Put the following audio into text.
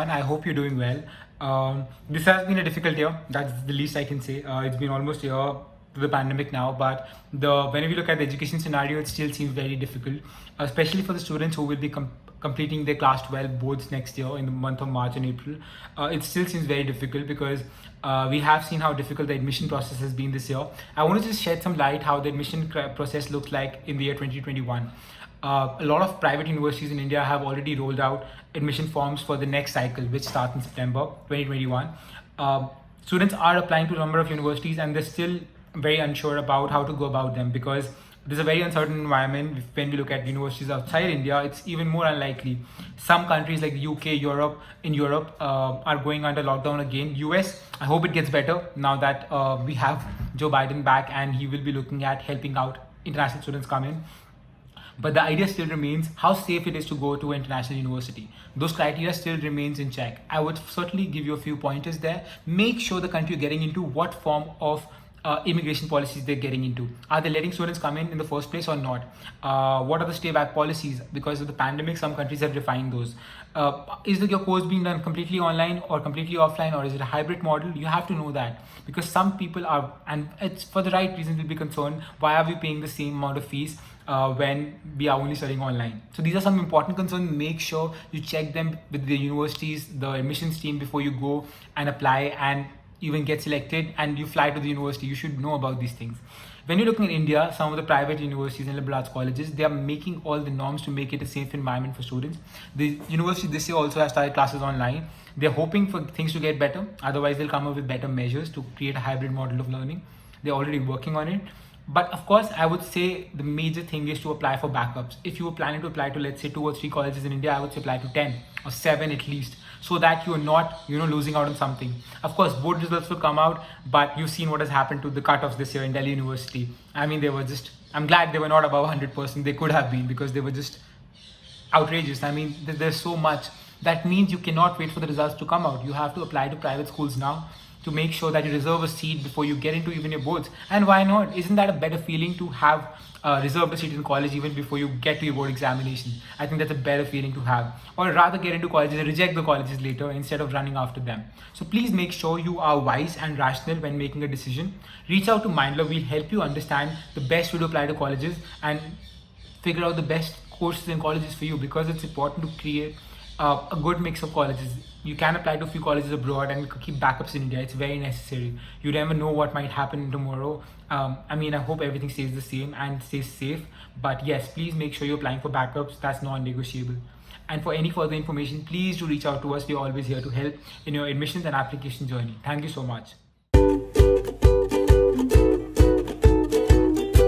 everyone. I hope you're doing well. This has been a difficult year. That's the least I can say. It's been almost a year to the pandemic now, but whenever you look at the education scenario, it still seems very difficult, especially for the students who will be completing their class 12 boards next year in the month of March and April. It still seems very difficult because we have seen how difficult the admission process has been this year. I want to just shed some light how the admission process looks like in the year 2021. A lot of private universities in India have already rolled out admission forms for the next cycle, which starts in September 2021. Students are applying to a number of universities and they're still very unsure about how to go about them because there's a very uncertain environment. When we look at universities outside India, it's even more unlikely. Some countries like the UK, Europe, are going under lockdown again. US, I hope it gets better now that we have Joe Biden back and he will be looking at helping out international students come in. But the idea still remains how safe it is to go to an international university. Those criteria still remains in check. I would certainly give you a few pointers there. Make sure the country you're getting into, what form of immigration policies they're getting into. Are they letting students come in the first place or not? What are the stay back policies? Because of the pandemic, some countries have refined those. Is your course being done completely online or completely offline, or is it a hybrid model? You have to know that because some people are, and it's for the right reasons, will be concerned. Why are we paying the same amount of fees when we are only studying online? So these are some important concerns. Make sure you check them with the universities, the admissions team before you go and apply and even get selected and you fly to the university. You should know about these things. When you're looking at India, some of the private universities and liberal arts colleges, they are making all the norms to make it a safe environment for students. The university this year also has started classes online. They're hoping for things to get better. Otherwise, they'll come up with better measures to create a hybrid model of learning. They're already working on it. But of course, I would say the major thing is to apply for backups. If you were planning to apply to, let's say, 2 or 3 colleges in India, I would say apply to 10 or 7 at least, so that you're not, losing out on something. Of course, board results will come out, but you've seen what has happened to the cutoffs this year in Delhi University. I mean, I'm glad they were not above 100%. They could have been because they were just outrageous. I mean, there's so much. That means you cannot wait for the results to come out. You have to apply to private schools now to make sure that you reserve a seat before you get into even your boards. And why not? Isn't that a better feeling to have reserved a seat in college even before you get to your board examination? I think that's a better feeling to have. Or rather get into colleges and reject the colleges later instead of running after them. So please make sure you are wise and rational when making a decision. Reach out to Mindler. We'll help you understand the best way to apply to colleges and figure out the best courses and colleges for you, because it's important to create a good mix of colleges. You can apply to a few colleges abroad and keep backups in India. It's very necessary. You never know what might happen tomorrow. I hope everything stays the same and stays safe. But yes, please make sure you're applying for backups. That's non-negotiable. And for any further information, please do reach out to us. We're always here to help in your admissions and application journey. Thank you so much.